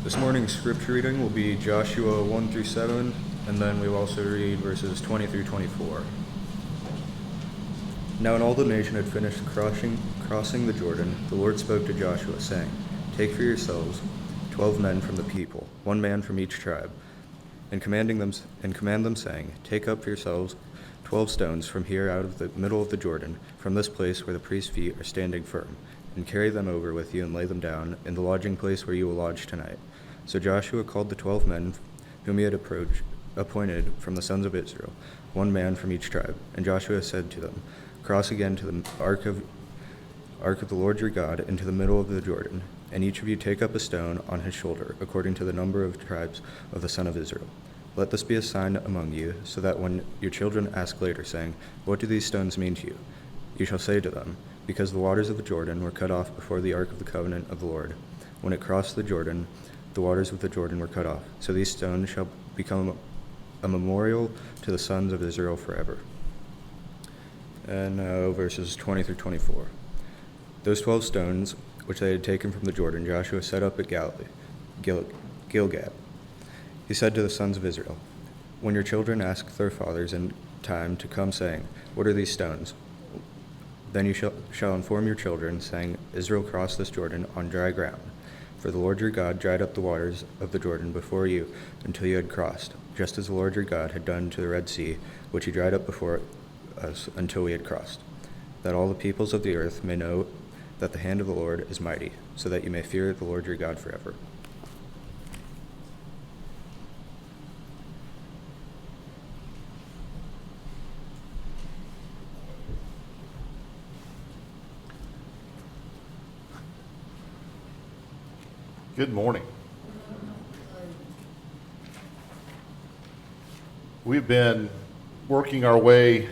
This morning's scripture reading will be Joshua 1 through 7, and then we will also read verses 20 through 24. Now when all the nation had finished crossing the Jordan, the Lord spoke to Joshua, saying, Take for yourselves 12 men from the people, 1 man from each tribe, and command them, saying, Take up for yourselves 12 stones from here out of the middle of the Jordan, from this place where the priest's feet are standing firm, and carry them over with you and lay them down in the lodging place where you will lodge tonight. So Joshua called the 12 men whom he had appointed from the sons of Israel, 1 man from each tribe. And Joshua said to them, Cross again to the ark of the Lord your God into the middle of the Jordan, and each of you take up a stone on his shoulder, according to the number of tribes of the son of Israel. Let this be a sign among you, so that when your children ask later, saying, What do these stones mean to you? You shall say to them, Because the waters of the Jordan were cut off before the ark of the covenant of the Lord. When it crossed the Jordan, the waters of the Jordan were cut off. So these stones shall become a memorial to the sons of Israel forever. And now verses 20 through 24. Those 12 stones, which they had taken from the Jordan, Joshua set up at Gilgal. He said to the sons of Israel, When your children ask their fathers in time to come, saying, What are these stones? Then you shall inform your children, saying, Israel crossed this Jordan on dry ground. For the Lord your God dried up the waters of the Jordan before you until you had crossed, just as the Lord your God had done to the Red Sea, which he dried up before us until we had crossed, that all the peoples of the earth may know that the hand of the Lord is mighty, so that you may fear the Lord your God forever. Good morning. We've been working our way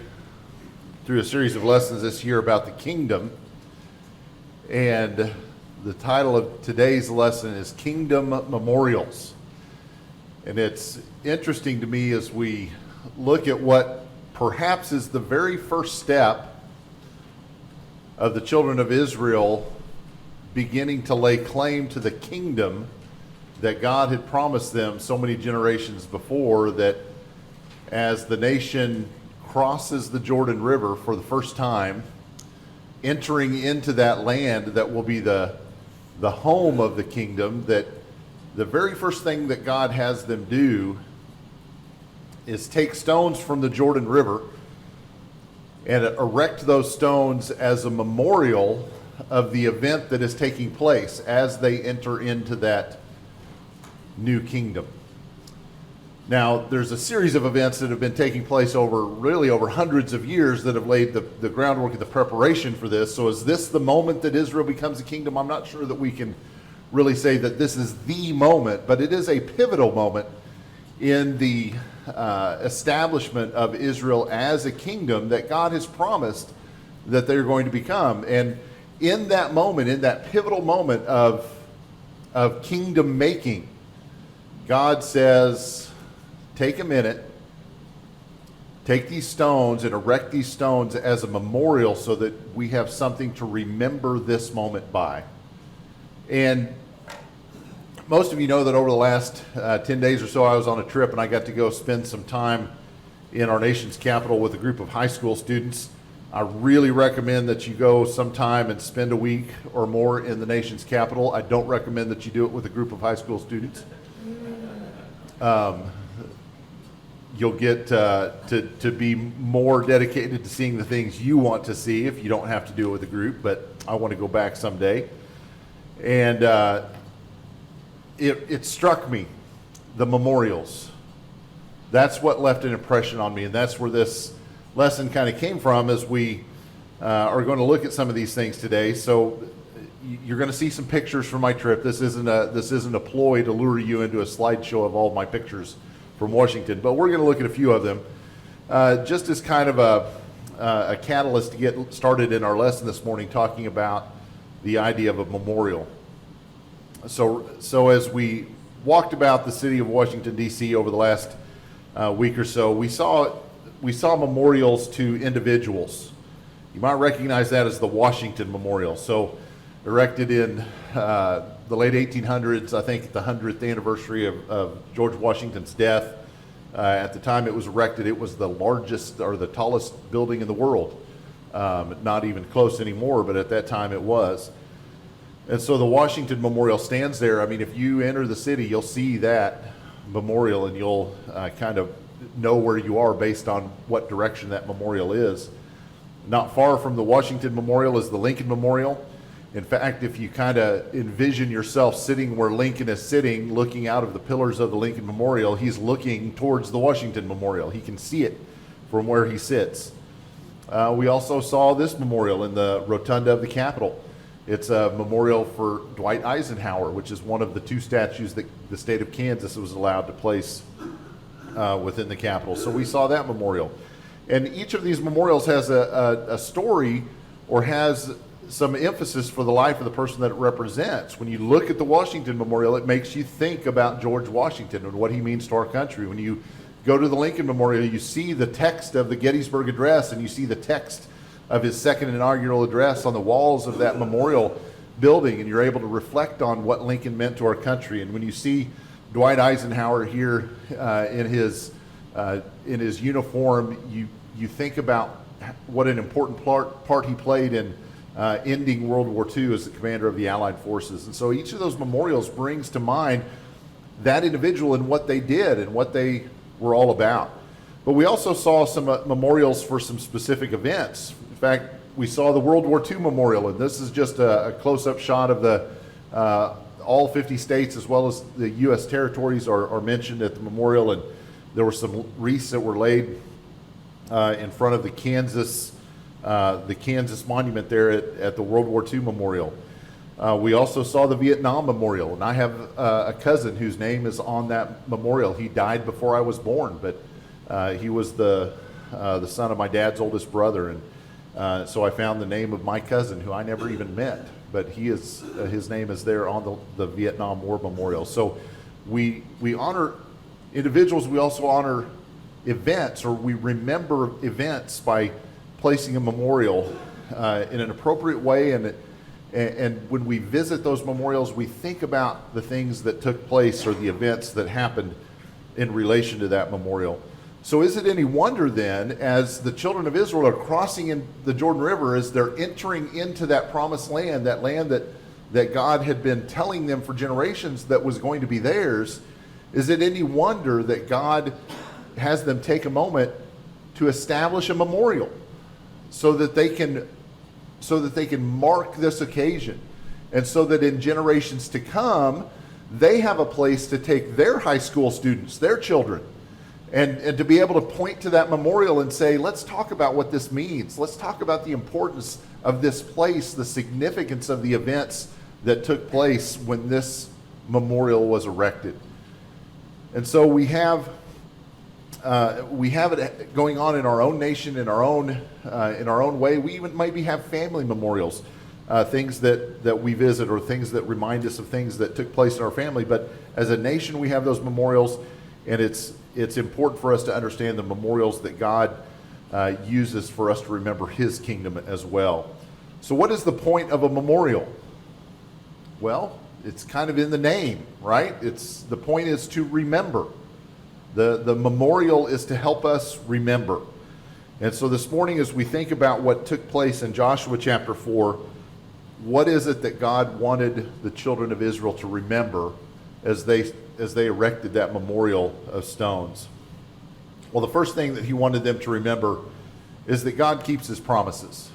through a series of lessons this year about the kingdom, and the title of today's lesson is Kingdom Memorials. And it's interesting to me as we look at what perhaps is the very first step of the children of Israel beginning to lay claim to the kingdom that God had promised them so many generations before, that as the nation crosses the Jordan River for the first time, entering into that land that will be the home of the kingdom, that the very first thing that God has them do is take stones from the Jordan River and erect those stones as a memorial of the event that is taking place as they enter into that new kingdom. Now, there's a series of events that have been taking place over hundreds of years that have laid the groundwork and the preparation for this. So is this the moment that Israel becomes a kingdom? I'm not sure that we can really say that this is the moment, but it is a pivotal moment in the establishment of Israel as a kingdom that God has promised that they're going to become. And in that moment, in that pivotal moment of kingdom making, God says, take a minute, take these stones and erect these stones as a memorial so that we have something to remember this moment by. And most of you know that over the last 10 days or so, I was on a trip and I got to go spend some time in our nation's capital with a group of high school students. I really recommend that you go sometime and spend a week or more in the nation's capital. I don't recommend that you do it with a group of high school students. You'll get to be more dedicated to seeing the things you want to see if you don't have to do it with a group, but I want to go back someday. And it struck me, the memorials. That's what left an impression on me, and that's where this lesson kind of came from as we are going to look at some of these things today. So you're going to see some pictures from my trip. This isn't a ploy to lure you into a slideshow of all my pictures from Washington, but we're going to look at a few of them just as kind of a catalyst to get started in our lesson this morning, talking about the idea of a memorial. So as we walked about the city of Washington, D.C. over the last week or so, we saw memorials to individuals. You might recognize that as the Washington Memorial. So erected in the late 1800s, I think at the 100th anniversary of George Washington's death. At the time it was erected, it was the largest or the tallest building in the world. Not even close anymore, but at that time it was. And so the Washington Memorial stands there. I mean, if you enter the city, you'll see that memorial and you'll kind of know where you are based on what direction that memorial is. Not far from the Washington Memorial is the Lincoln Memorial. In fact, if you kind of envision yourself sitting where Lincoln is sitting, looking out of the pillars of the Lincoln Memorial, he's looking towards the Washington Memorial. He can see it from where he sits. We also saw this memorial in the rotunda of the Capitol. It's a memorial for Dwight Eisenhower, which is one of the 2 statues that the state of Kansas was allowed to place within the Capitol. So we saw that memorial. And each of these memorials has a story or has some emphasis for the life of the person that it represents. When you look at the Washington Memorial, it makes you think about George Washington and what he means to our country. When you go to the Lincoln Memorial, you see the text of the Gettysburg Address and you see the text of his second inaugural address on the walls of that memorial building, and you're able to reflect on what Lincoln meant to our country. And when you see Dwight Eisenhower here in his uniform, you think about what an important part he played in ending World War II as the commander of the Allied forces. And so each of those memorials brings to mind that individual and what they did and what they were all about. But we also saw some memorials for some specific events. In fact, we saw the World War II memorial, and this is just a close-up shot of the all 50 states as well as the U.S. territories are mentioned at the memorial, and there were some wreaths that were laid in front of the Kansas monument there at the World War II memorial. We also saw the Vietnam Memorial, and I have a cousin whose name is on that memorial. He died before I was born, but he was the son of my dad's oldest brother, and so I found the name of my cousin, who I never even met, but his name is there on the Vietnam War Memorial. So we honor individuals. We also honor events, or we remember events by placing a memorial in an appropriate way, and when we visit those memorials, we think about the things that took place or the events that happened in relation to that memorial. So is it any wonder then, as the children of Israel are crossing in the Jordan River, as they're entering into that promised land, that land that God had been telling them for generations that was going to be theirs, is it any wonder that God has them take a moment to establish a memorial so that they can mark this occasion, and so that in generations to come, they have a place to take their high school students, their children, and to be able to point to that memorial and say, let's talk about what this means. Let's talk about the importance of this place, the significance of the events that took place when this memorial was erected. And so we have it going on in our own nation, in our own way. We even maybe have family memorials, things that we visit, or things that remind us of things that took place in our family. But as a nation, we have those memorials, and it's important for us to understand the memorials that God uses for us to remember His kingdom as well. So what is the point of a memorial? Well, it's kind of in the name, right? The point is to remember. The memorial is to help us remember. And so this morning, as we think about what took place in Joshua chapter 4, what is it that God wanted the children of Israel to remember as they erected that memorial of stones? Well, the first thing that He wanted them to remember is that God keeps His promises.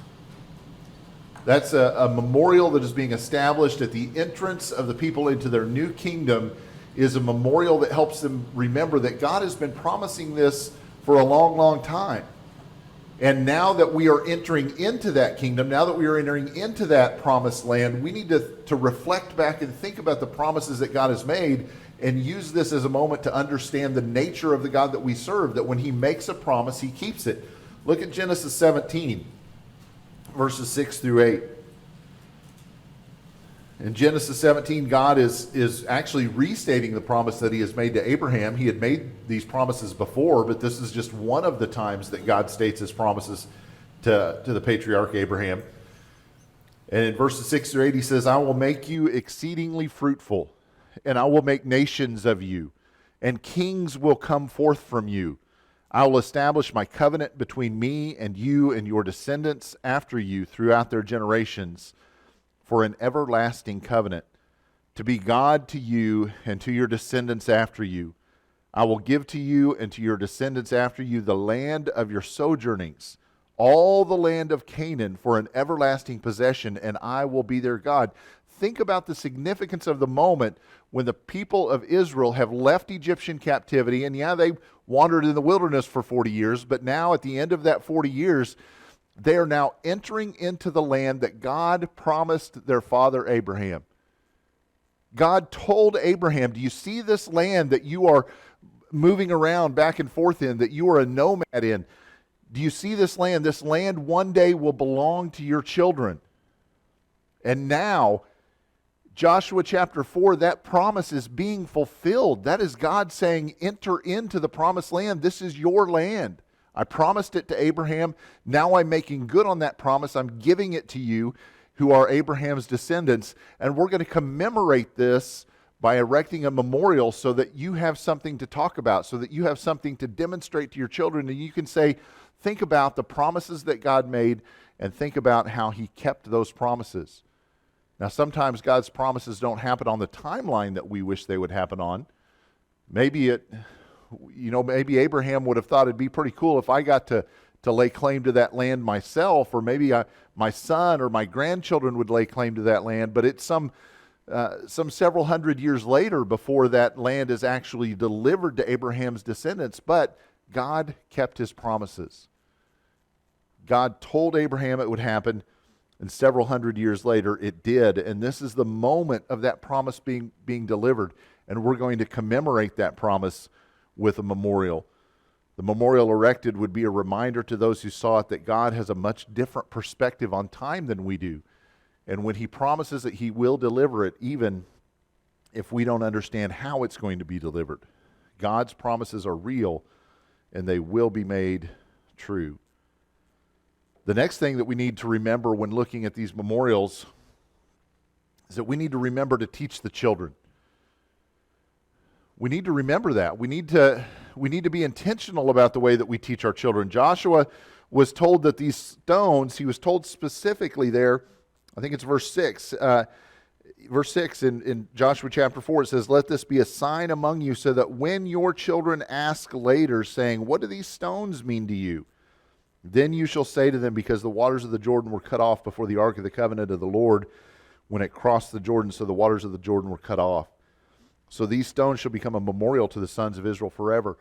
That's a memorial that is being established at the entrance of the people into their new kingdom, is a memorial that helps them remember that God has been promising this for a long, long time. And now that we are entering into that kingdom, now that we are entering into that promised land, we need to reflect back and think about the promises that God has made, and use this as a moment to understand the nature of the God that we serve, that when He makes a promise, He keeps it. Look at Genesis 17, verses 6 through 8. In Genesis 17, God is actually restating the promise that He has made to Abraham. He had made these promises before, but this is just one of the times that God states His promises to the patriarch Abraham. And in verses 6 through 8, he says, I will make you exceedingly fruitful, and I will make nations of you, and kings will come forth from you. I will establish my covenant between me and you and your descendants after you throughout their generations for an everlasting covenant, to be God to you and to your descendants after you. I will give to you and to your descendants after you the land of your sojournings, all the land of Canaan for an everlasting possession, and I will be their God. Think about the significance of the moment when the people of Israel have left Egyptian captivity, and yeah, they wandered in the wilderness for 40 years, but now at the end of that 40 years, they are now entering into the land that God promised their father Abraham. God told Abraham, do you see this land that you are moving around back and forth in, that you are a nomad in? Do you see this land? This land one day will belong to your children. And now, Joshua chapter 4, that promise is being fulfilled. That is God saying, enter into the promised land. This is your land. I promised it to Abraham. Now I'm making good on that promise. I'm giving it to you who are Abraham's descendants. And we're going to commemorate this by erecting a memorial so that you have something to talk about, so that you have something to demonstrate to your children. And you can say, think about the promises that God made and think about how he kept those promises. Now, sometimes God's promises don't happen on the timeline that we wish they would happen on. Maybe Abraham would have thought it'd be pretty cool if I got to lay claim to that land myself, or maybe my son or my grandchildren would lay claim to that land, but it's some several hundred years later before that land is actually delivered to Abraham's descendants. But God kept his promises. God told Abraham it would happen, and several hundred years later it did. And this is the moment of that promise being delivered. And we're going to commemorate that promise with a memorial. The memorial erected would be a reminder to those who saw it that God has a much different perspective on time than we do. And when he promises that he will deliver it, even if we don't understand how it's going to be delivered, God's promises are real and they will be made true. The next thing that we need to remember when looking at these memorials is that we need to remember to teach the children. We need to remember that. We need to be intentional about the way that we teach our children. Joshua was told that these stones, he was told specifically there, I think it's verse 6. Verse 6 in Joshua chapter 4, it says, let this be a sign among you so that when your children ask later, saying, what do these stones mean to you? Then you shall say to them, because the waters of the Jordan were cut off before the ark of the covenant of the Lord when it crossed the Jordan, so the waters of the Jordan were cut off. So these stones shall become a memorial to the sons of Israel forever.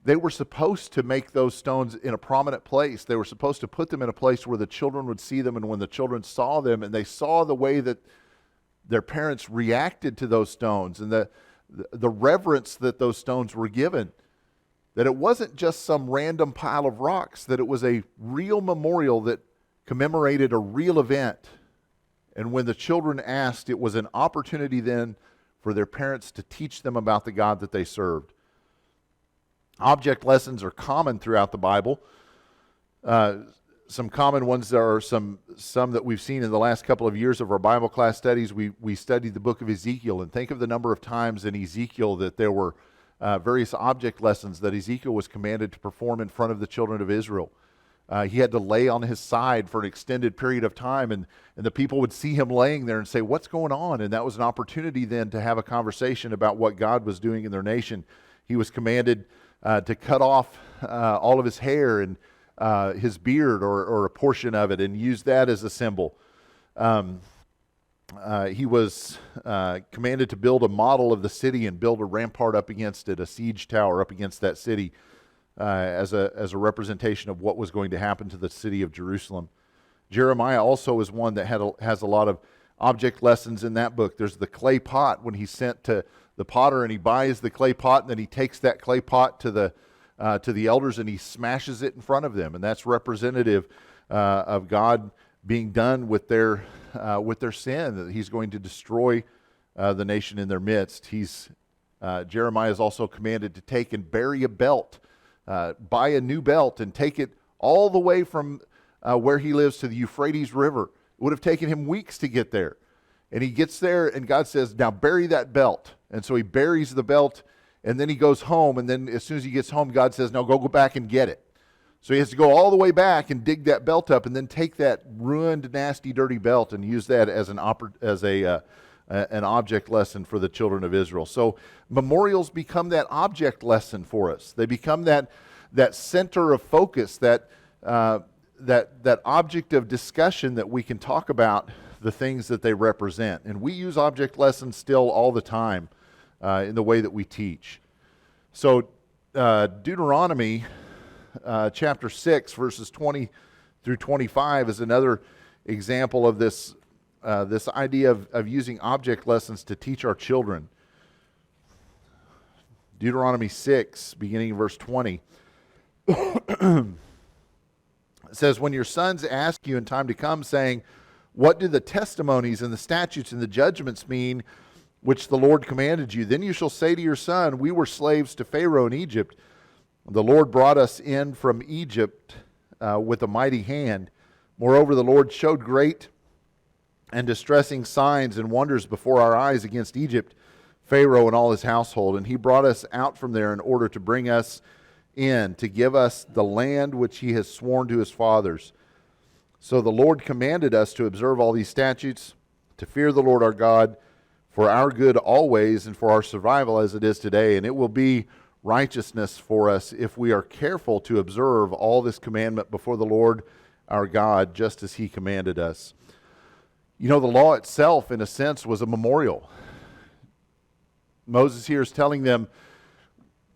They were supposed to make those stones in a prominent place. They were supposed to put them in a place where the children would see them, and when the children saw them and they saw the way that their parents reacted to those stones and the reverence that those stones were given, that it wasn't just some random pile of rocks, that it was a real memorial that commemorated a real event. And when the children asked, it was an opportunity then for their parents to teach them about the God that they served. Object lessons are common throughout the Bible. Some common ones are some that we've seen in the last couple of years of our Bible class studies. We studied the book of Ezekiel, and think of the number of times in Ezekiel that there were various object lessons that Ezekiel was commanded to perform in front of the children of Israel. He had to lay on his side for an extended period of time, and the people would see him laying there and say, what's going on? And that was an opportunity then to have a conversation about what God was doing in their nation. He was commanded to cut off all of his hair and his beard or a portion of it and use that as a symbol. He was commanded to build a model of the city and build a rampart up against it, a siege tower up against that city as a representation of what was going to happen to the city of Jerusalem. Jeremiah also is one that has a lot of object lessons in that book. There's the clay pot when he's sent to the potter and he buys the clay pot, and then he takes that clay pot to the elders and he smashes it in front of them, and that's representative of God being done with their sin, that he's going to destroy the nation in their midst. Jeremiah is also commanded to take and bury a belt, buy a new belt and take it all the way from where he lives to the Euphrates River It would have taken him weeks to get there. And he gets there, and God says, now bury that belt. And so he buries the belt, and then he goes home. And then as soon as he gets home, God says, no, go back and get it. So he has to go all the way back and dig that belt up and then take that ruined, nasty, dirty belt and use that as an object lesson for the children of Israel. So memorials become that object lesson for us. They become that center of focus, that object of discussion that we can talk about the things that they represent. And we use object lessons still all the time in the way that we teach. So Deuteronomy chapter 6, verses 20 through 25 is another example of this idea of using object lessons to teach our children. Deuteronomy 6, beginning in verse 20. It says, when your sons ask you in time to come, saying, what do the testimonies and the statutes and the judgments mean which the Lord commanded you? Then you shall say to your son, we were slaves to Pharaoh in Egypt. The Lord brought us in from Egypt with a mighty hand. Moreover, the Lord showed great and distressing signs and wonders before our eyes against Egypt, Pharaoh and all his household. And he brought us out from there in order to bring us in, to give us the land which he has sworn to his fathers. So the Lord commanded us to observe all these statutes, to fear the Lord our God, for our good always and for our survival as it is today. And it will be righteousness for us if we are careful to observe all this commandment before the Lord our God, just as he commanded us. You know, the law itself, in a sense, was a memorial. Moses here is telling them,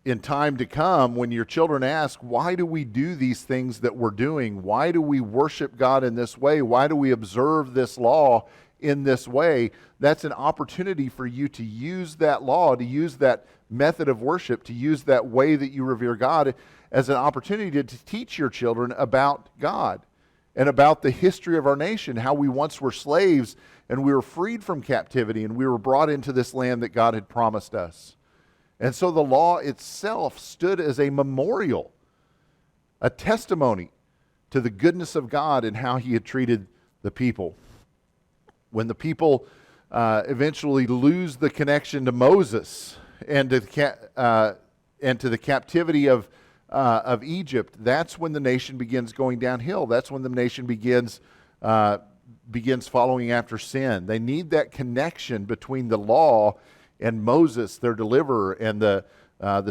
in time to come, when your children ask, why do we do these things that we're doing? Why do we worship God in this way? Why do we observe this law in this way? That's an opportunity for you to use that law, to use that method of worship, to use that way that you revere God as an opportunity to teach your children about God and about the history of our nation, how we once were slaves and we were freed from captivity and we were brought into this land that God had promised us. And so the law itself stood as a memorial, a testimony to the goodness of God and how he had treated the people. When the people eventually lose the connection to Moses and to the captivity of Egypt, that's when the nation begins going downhill. That's when the nation begins following after sin. They need that connection between the law and Moses, their deliverer, and the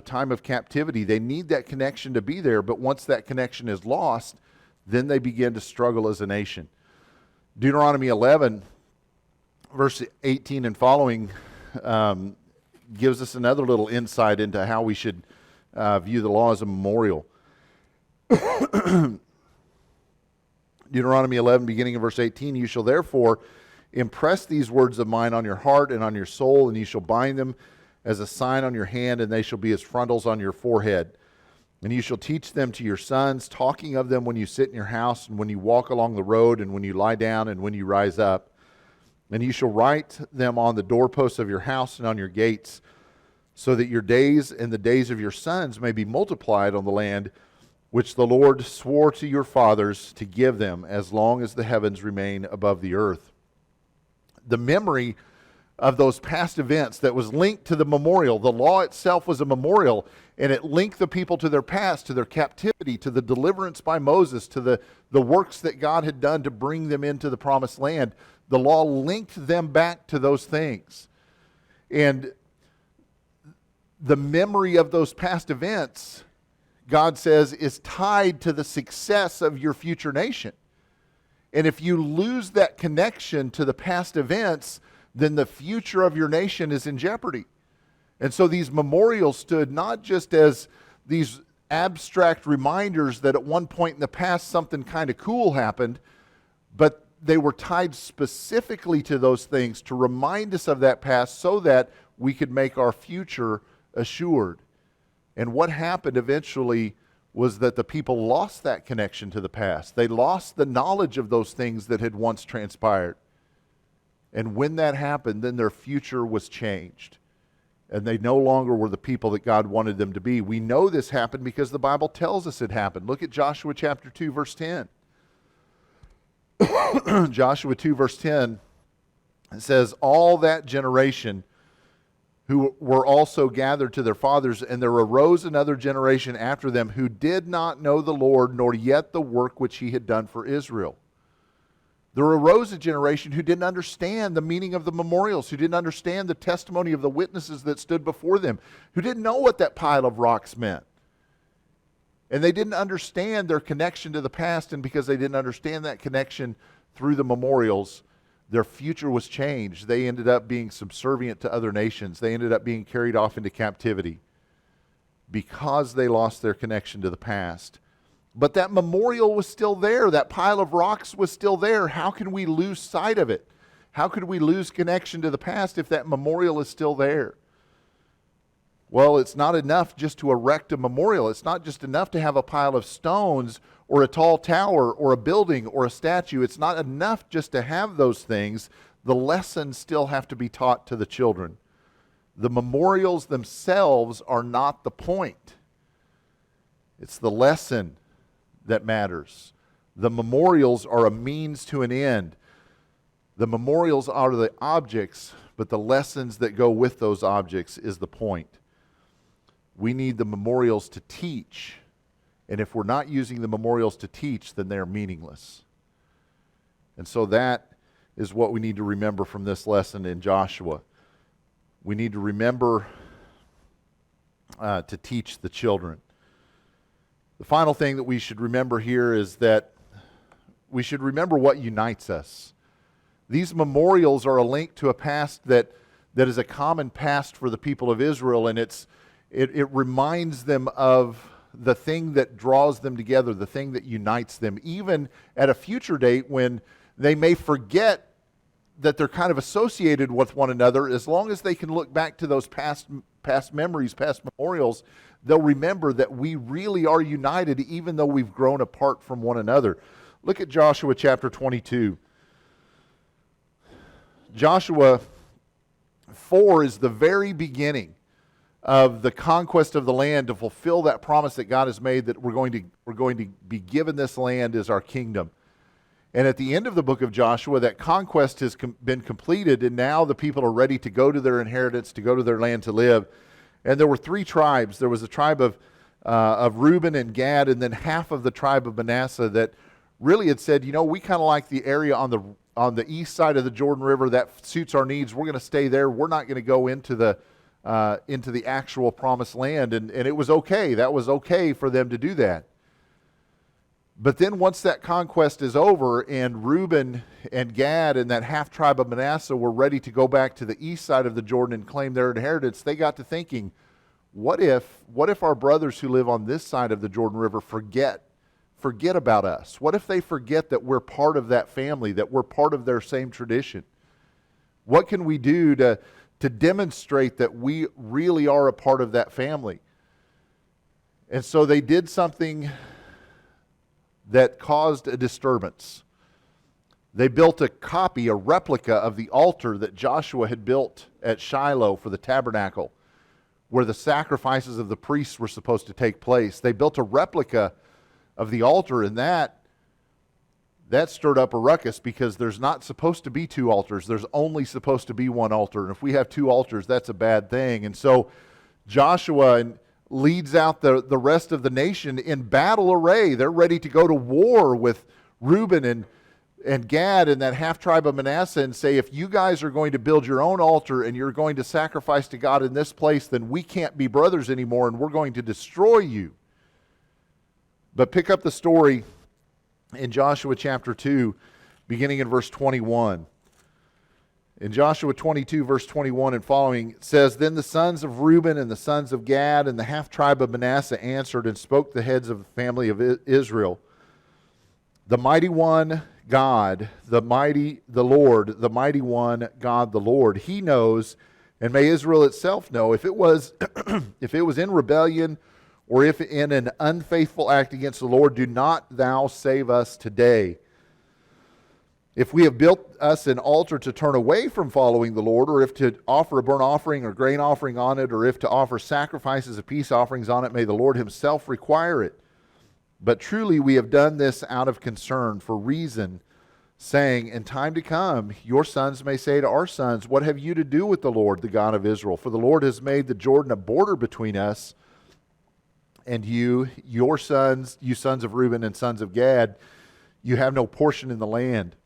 time of captivity. They need that connection to be there, but once that connection is lost, then they begin to struggle as a nation. Deuteronomy 11, verse 18 and following, gives us another little insight into how we should view the law as a memorial. Deuteronomy 11, beginning in verse 18, you shall therefore impress these words of mine on your heart and on your soul, and you shall bind them as a sign on your hand, and they shall be as frontals on your forehead. And you shall teach them to your sons, talking of them when you sit in your house, and when you walk along the road, and when you lie down, and when you rise up. And you shall write them on the doorposts of your house and on your gates, so that your days and the days of your sons may be multiplied on the land which the Lord swore to your fathers to give them, as long as the heavens remain above the earth. The memory of those past events that was linked to the memorial. The law itself was a memorial, and it linked the people to their past, to their captivity, to the deliverance by Moses, to the works that God had done to bring them into the promised land. The law linked them back to those things. And the memory of those past events, God says, is tied to the success of your future nation. And if you lose that connection to the past events, then the future of your nation is in jeopardy. And so these memorials stood not just as these abstract reminders that at one point in the past something kind of cool happened, but they were tied specifically to those things to remind us of that past so that we could make our future assured. And what happened eventually was that the people lost that connection to the past. They lost the knowledge of those things that had once transpired. And when that happened, then their future was changed. And they no longer were the people that God wanted them to be. We know this happened because the Bible tells us it happened. Look at Joshua chapter 2, verse 10. Joshua 2 verse 10, it says, all that generation who were also gathered to their fathers, and there arose another generation after them who did not know the Lord, nor yet the work which he had done for Israel. There arose a generation who didn't understand the meaning of the memorials, who didn't understand the testimony of the witnesses that stood before them, who didn't know what that pile of rocks meant. And they didn't understand their connection to the past, and because they didn't understand that connection through the memorials, their future was changed. They ended up being subservient to other nations. They ended up being carried off into captivity because they lost their connection to the past. But that memorial was still there. That pile of rocks was still there. How can we lose sight of it? How could we lose connection to the past if that memorial is still there? Well, it's not enough just to erect a memorial. It's not just enough to have a pile of stones or a tall tower or a building or a statue. It's not enough just to have those things. The lessons still have to be taught to the children. The memorials themselves are not the point. It's the lesson that matters. The memorials are a means to an end. The memorials are the objects, but the lessons that go with those objects is the point. We need the memorials to teach. And if we're not using the memorials to teach, then they're meaningless. And so that is what we need to remember from this lesson in Joshua. We need to remember to teach the children. The final thing that we should remember here is that we should remember what unites us. These memorials are a link to a past that is a common past for the people of Israel, and it reminds them of the thing that draws them together, the thing that unites them, even at a future date when they may forget that they're kind of associated with one another. As long as they can look back to those past memories, past memorials, they'll remember that we really are united even though we've grown apart from one another. Look at Joshua chapter 22. Joshua 4 is the very beginning of the conquest of the land to fulfill that promise that God has made, that we're going to be given this land as our kingdom. And at the end of the book of Joshua, that conquest has been completed, and now the people are ready to go to their inheritance, to go to their land to live. And there were 3 tribes. There was a tribe of Reuben and Gad, and then half of the tribe of Manasseh that really had said, you know, we kind of like the area on the east side of the Jordan River. That suits our needs. We're going to stay there. We're not going to go into the actual promised land. And it was okay. That was okay for them to do that. But then once that conquest is over and Reuben and Gad and that half tribe of Manasseh were ready to go back to the east side of the Jordan and claim their inheritance, they got to thinking, what if our brothers who live on this side of the Jordan River forget about us? What if they forget that we're part of that family, that we're part of their same tradition? What can we do to demonstrate that we really are a part of that family? And so they did something that caused a disturbance. They built a replica of the altar that Joshua had built at Shiloh for the tabernacle, where the sacrifices of the priests were supposed to take place. They built a replica of the altar, and that stirred up a ruckus, because there's not supposed to be 2 altars. There's only supposed to be 1 altar. And if we have 2 altars, that's a bad thing. And so Joshua leads out the rest of the nation in battle array. They're ready to go to war with Reuben and Gad and that half tribe of Manasseh and say, if you guys are going to build your own altar and you're going to sacrifice to God in this place, then we can't be brothers anymore and we're going to destroy you. But pick up the story in Joshua chapter 2, beginning in verse 21. In Joshua 22, verse 21 and following, it says, Then the sons of Reuben and the sons of Gad and the half tribe of Manasseh answered and spoke to the heads of the family of Israel. The mighty one, God, the Lord, the mighty one, God, the Lord. He knows, and may Israel itself know, if it was in rebellion or if in an unfaithful act against the Lord, do not thou save us today. If we have built us an altar to turn away from following the Lord, or if to offer a burnt offering or grain offering on it, or if to offer sacrifices of peace offerings on it, may the Lord himself require it. But truly we have done this out of concern, for reason, saying, in time to come, your sons may say to our sons, what have you to do with the Lord, the God of Israel? For the Lord has made the Jordan a border between us and you, your sons, you sons of Reuben and sons of Gad, you have no portion in the land.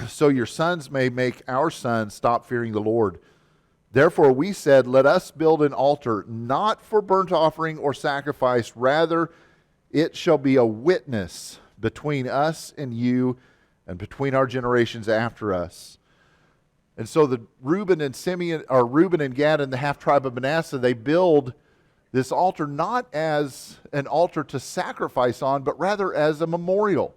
So your sons may make our sons stop fearing the Lord. Therefore we said, let us build an altar, not for burnt offering or sacrifice, rather it shall be a witness between us and you, and between our generations after us. And so the Reuben and Gad and the half tribe of Manasseh, they build this altar not as an altar to sacrifice on, but rather as a memorial.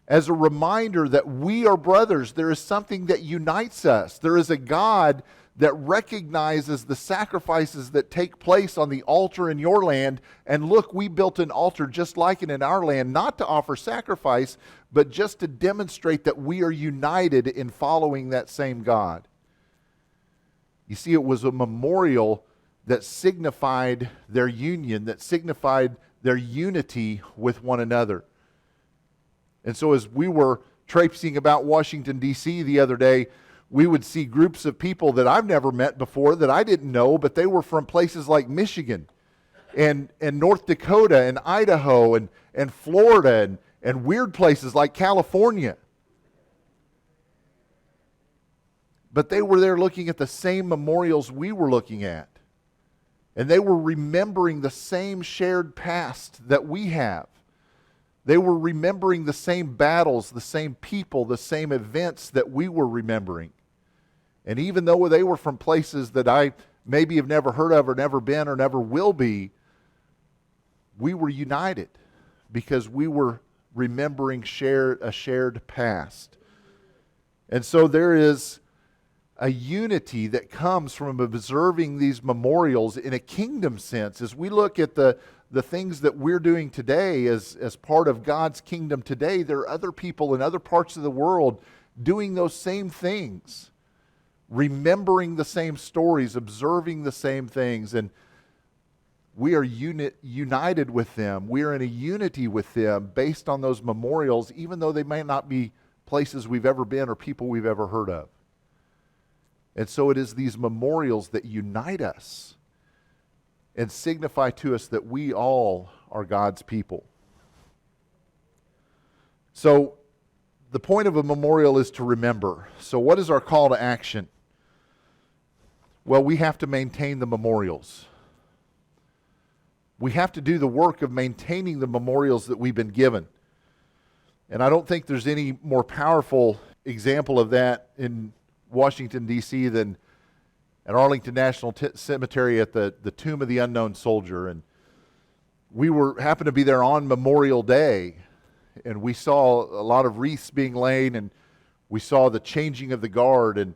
As a reminder that we are brothers. There is something that unites us. There is a God that recognizes the sacrifices that take place on the altar in your land. And look, we built an altar just like it in our land, not to offer sacrifice, but just to demonstrate that we are united in following that same God. You see, it was a memorial that signified their union, that signified their unity with one another. And so as we were traipsing about Washington, D.C. the other day, we would see groups of people that I've never met before, that I didn't know, but they were from places like Michigan and North Dakota and Idaho and Florida and weird places like California. But they were there looking at the same memorials we were looking at. And they were remembering the same shared past that we have. They were remembering the same battles, the same people, the same events that we were remembering. And even though they were from places that I maybe have never heard of or never been or never will be, we were united because we were remembering a shared past. And so there is a unity that comes from observing these memorials in a kingdom sense. As we look at the things that we're doing today as part of God's kingdom today, there are other people in other parts of the world doing those same things, remembering the same stories, observing the same things, and we are united with them. We are in a unity with them based on those memorials, even though they may not be places we've ever been or people we've ever heard of. And so it is these memorials that unite us and signify to us that we all are God's people. So the point of a memorial is to remember. So what is our call to action? Well, we have to maintain the memorials. We have to do the work of maintaining the memorials that we've been given. And I don't think there's any more powerful example of that in Washington, D.C. than at Arlington National Cemetery at the Tomb of the Unknown Soldier. And we happened to be there on Memorial Day, and we saw a lot of wreaths being laid, and we saw the changing of the guard, and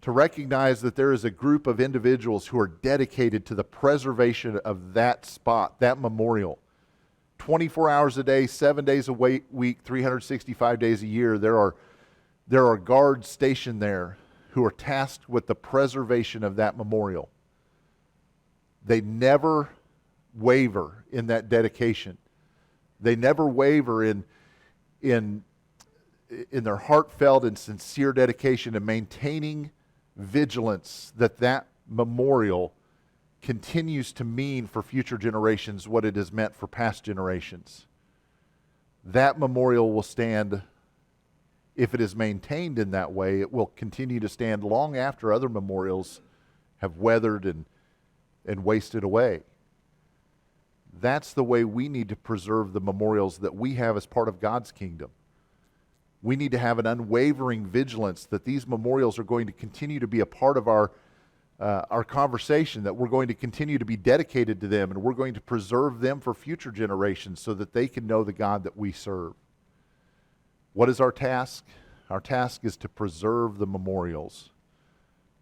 to recognize that there is a group of individuals who are dedicated to the preservation of that spot, that memorial. 24 hours a day, 7 days a week, 365 days a year, there are guards stationed there who are tasked with the preservation of that memorial. They never waver in that dedication. They never waver in their heartfelt and sincere dedication to maintaining vigilance that memorial continues to mean for future generations what it has meant for past generations. That memorial will stand. If it is maintained in that way, it will continue to stand long after other memorials have weathered and wasted away. That's the way we need to preserve the memorials that we have as part of God's kingdom. We need to have an unwavering vigilance that these memorials are going to continue to be a part of our conversation, that we're going to continue to be dedicated to them, and we're going to preserve them for future generations so that they can know the God that we serve. What is our task? Our task is to preserve the memorials,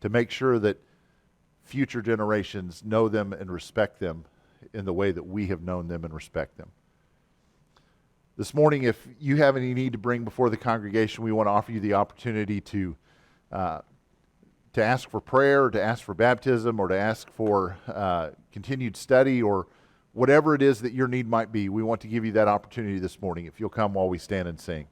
to make sure that future generations know them and respect them in the way that we have known them and respect them. This morning, if you have any need to bring before the congregation, we want to offer you the opportunity to ask for prayer, or to ask for baptism, or to ask for continued study, or whatever it is that your need might be. We want to give you that opportunity this morning if you'll come while we stand and sing.